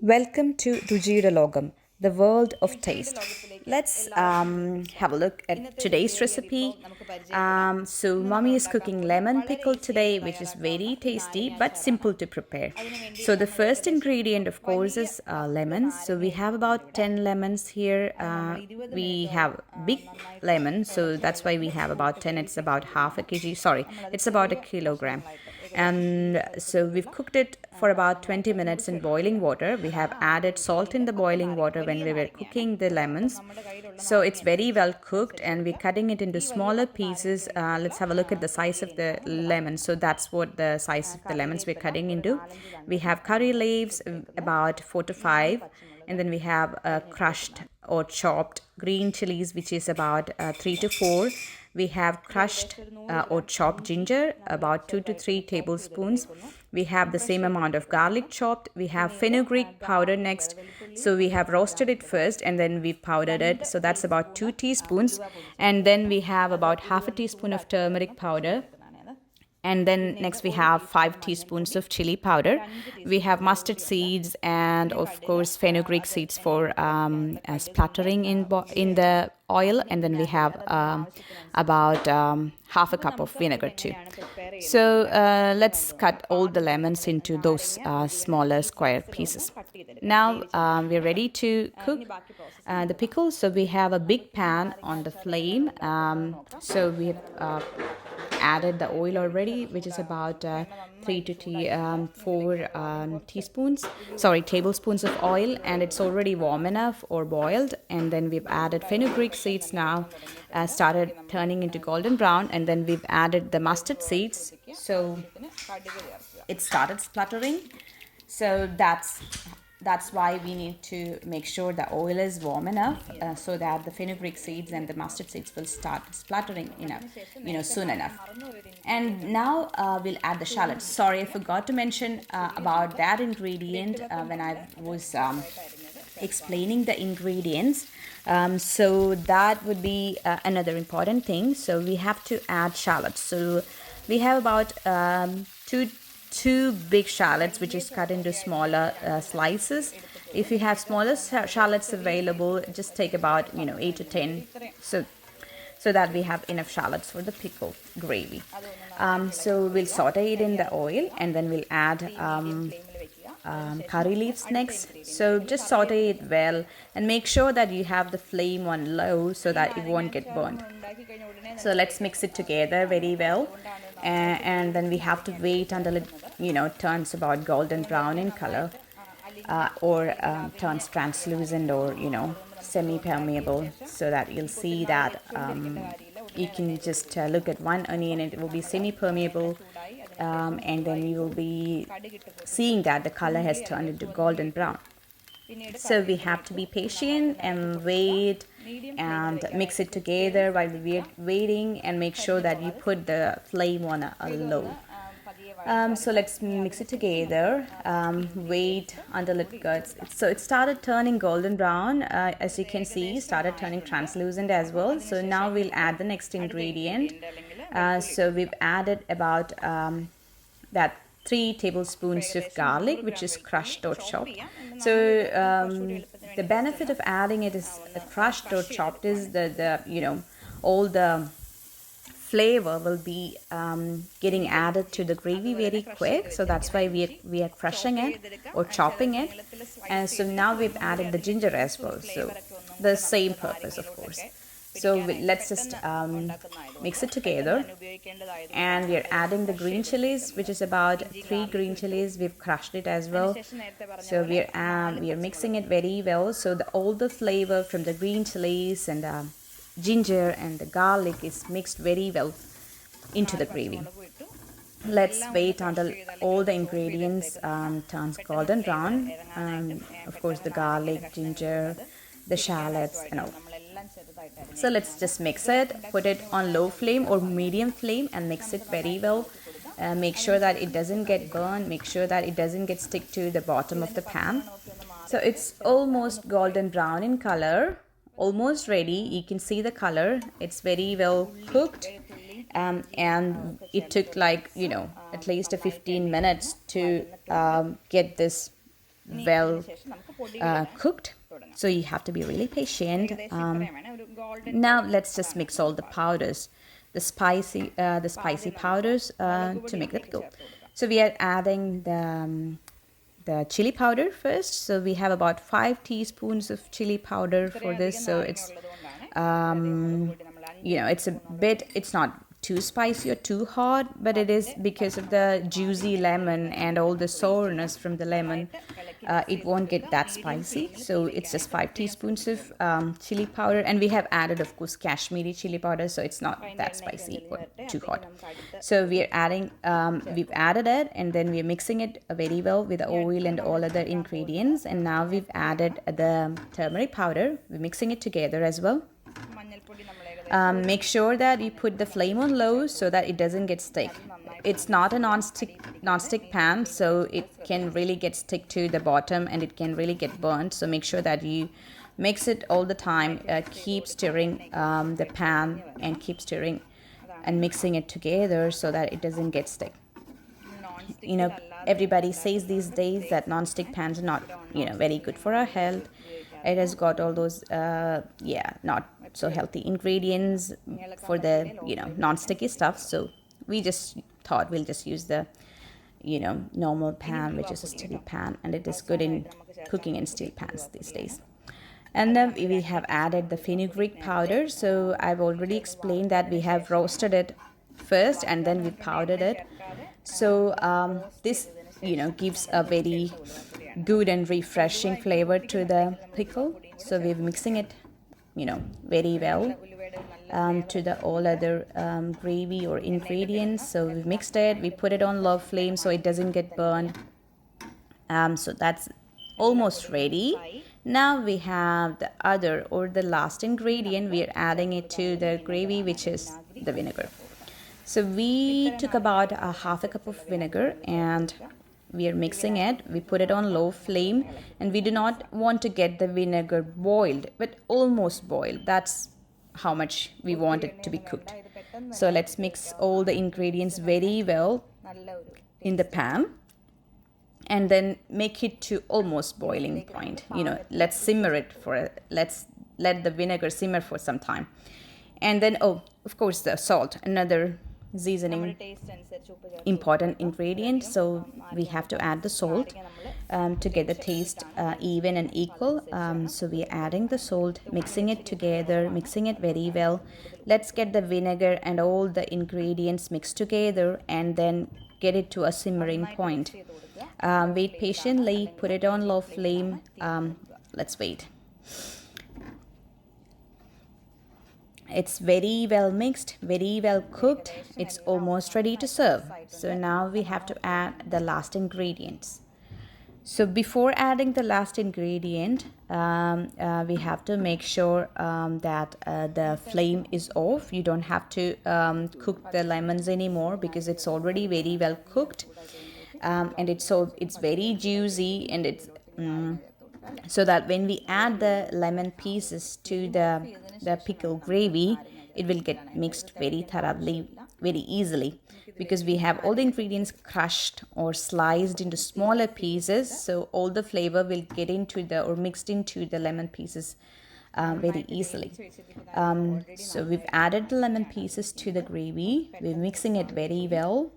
Welcome to Rujira Logam, the world of taste. Let's have a look at today's recipe. So, mommy is cooking lemon pickle today, which is very tasty but simple to prepare. So, the first ingredient, of course, is lemons. So, we have about 10 lemons here. We have big lemon, so that's why we have about 10. It's about half a kg. Sorry, it's about a kilogram. And so we've cooked it for about 20 minutes in boiling water. We have added salt in the boiling water when we were cooking the lemons. So it's very well cooked and we're cutting it into smaller pieces. Let's have a look at the size of the lemon. So that's what the size of the lemons we're cutting into. We have curry leaves, about 4 to 5. And then we have crushed or chopped green chilies, which is about 3 to 4. We have crushed or chopped ginger, about 2 to 3 tablespoons. We have the same amount of garlic chopped. We have fenugreek powder next. So we have roasted it first and then we powdered it. So that's about 2 teaspoons. And then we have about half a teaspoon of turmeric powder. And then next we have 5 teaspoons of chili powder. We have mustard seeds and of course fenugreek seeds for splattering in the oil. And then we have about half a cup of vinegar too. So let's cut all the lemons into those smaller square pieces. Now we're ready to cook the pickle. So we have a big pan on the flame. So we have added the oil already, which is about 3 to 4 tablespoons of oil, and it's already warm enough or boiled. And then we've added fenugreek seeds now, started turning into golden brown, and then we've added the mustard seeds. So it started spluttering. So that's why we need to make sure the oil is warm enough so that the fenugreek seeds and the mustard seeds will start spluttering soon enough. And now we'll add the shallots. Sorry, I forgot to mention about that ingredient when I was explaining the ingredients. So that would be another important thing. So we have to add shallots. So we have about two big shallots, which is cut into smaller slices. If you have smaller shallots available, just take about 8 to 10, so that we have enough shallots for the pickle gravy. So we'll saute it in the oil, and then we'll add curry leaves next. So just saute it well and make sure that you have the flame on low so that it won't get burnt. So let's mix it together very well, and then we have to wait until it turns about golden brown in color, or turns translucent, or semi-permeable, so that you'll see that you can just look at one onion and it will be semi-permeable, and then you will be seeing that the color has turned into golden brown. So we have to be patient and wait and mix it together while we're waiting, and make sure that you put the flame on a low. So let's mix it together, wait until it gets, so it started turning golden brown, as you can see, started turning translucent as well. So now we'll add the next ingredient. So we've added about that 3 tablespoons of garlic, which is crushed or chopped. So the benefit of adding it is crushed or chopped is the all the flavor will be getting added to the gravy very quick. So that's why we are crushing it or chopping it. And so now we've added the ginger as well. So the same purpose, of course. So let's just mix it together, and we are adding the green chilies, which is about 3 green chilies. We've crushed it as well. So we are mixing it very well, so all the flavor from the green chilies and the ginger and the garlic is mixed very well into the gravy. Let's wait until all the ingredients turns golden brown. Of course, the garlic, ginger, the shallots, and all. So let's just mix it, put it on low flame or medium flame, and mix it very well. Make sure that it doesn't get burned, make sure that it doesn't get stick to the bottom of the pan. So it's almost golden brown in color, almost ready. You can see the color, it's very well cooked, and it took at least 15 minutes to get this well cooked. So you have to be really patient. Now let's just mix all the powders, the spicy powders to make the pickle. So we are adding the chili powder first. So we have about 5 teaspoons of chili powder for this. So it's it's not too spicy or too hot, but it is because of the juicy lemon and all the sourness from the lemon. It won't get that spicy, so it's just 5 teaspoons of chili powder, and we have added, of course, Kashmiri chili powder, so it's not that spicy or too hot. So we've added it, and then we're mixing it very well with the oil and all other ingredients. And now we've added the turmeric powder. We're mixing it together as well. Make sure that you put the flame on low so that it doesn't get stick. It's not a non-stick pan, so it can really get stick to the bottom and it can really get burnt. So make sure that you mix it all the time. Keep stirring the pan and keep stirring and mixing it together so that it doesn't get stick. Everybody says these days that non-stick pans are not very good for our health. It has got all those not so healthy ingredients for the non-sticky stuff. So we just thought we'll just use the normal pan, which is a steel pan, and it is good in cooking in steel pans these days. And then we have added the fenugreek powder. So I've already explained that we have roasted it first and then we powdered it. So this gives a very good and refreshing flavor to the pickle. So we're mixing it very well to the all other gravy or ingredients. So we mixed it, we put it on low flame so it doesn't get burned. So that's almost ready. Now we have the other or the last ingredient. We are adding it to the gravy, which is the vinegar. So we took about a half a cup of vinegar and we are mixing it. We put it on low flame, and we do not want to get the vinegar boiled, but almost boiled. That's how much we want it to be cooked. So let's mix all the ingredients very well in the pan and then make it to almost boiling point. Let's simmer it let's let the vinegar simmer for some time. And then, of course, the salt, another seasoning important ingredient. So we have to add the salt to get the taste even and equal. So we are adding the salt, mixing it together, mixing it very well. Let's get the vinegar and all the ingredients mixed together and then get it to a simmering point. Wait patiently, put it on low flame. Let's wait. It's very well mixed, very well cooked. It's almost ready to serve. So now we have to add the last ingredients. So before adding the last ingredient, we have to make sure that the flame is off. You don't have to cook the lemons anymore because it's already very well cooked, and it's very juicy, and it's so that when we add the lemon pieces to the pickle gravy, it will get mixed very thoroughly, very easily, because we have all the ingredients crushed or sliced into smaller pieces. So all the flavor will get into or mixed into the lemon pieces very easily. So we've added the lemon pieces to the gravy. We're mixing it very well.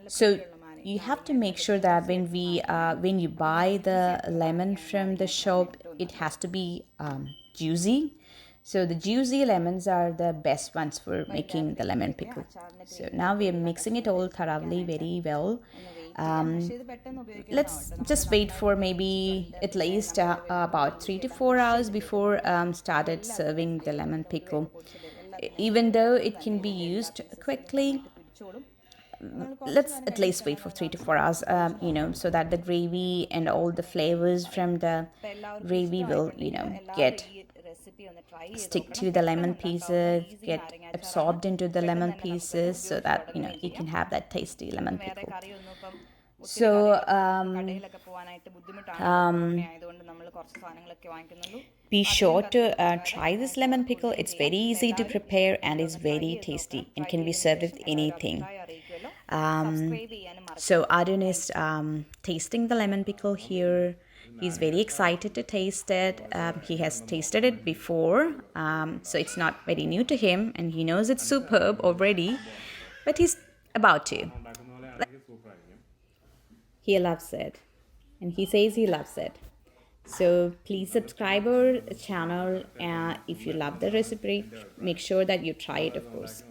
So you have to make sure that when you buy the lemon from the shop, it has to be juicy. So the juicy lemons are the best ones for making the lemon pickle. So now we are mixing it all thoroughly very well. Let's just wait for maybe at least about 3 to 4 hours before started serving the lemon pickle. Even though it can be used quickly, let's at least wait for 3 to 4 hours, so that the gravy and all the flavors from the gravy will, stick to the lemon pieces, get absorbed into the lemon pieces, so that, you can have that tasty lemon pickle. So be sure to try this lemon pickle. It's very easy to prepare and is very tasty and can be served with anything. So Arjun is tasting the lemon pickle here. He's very excited to taste it. He has tasted it before, so it's not very new to him, and he knows it's superb already. But he's about to. He loves it, and he says he loves it. So please subscribe our channel. If you love the recipe, make sure that you try it, of course.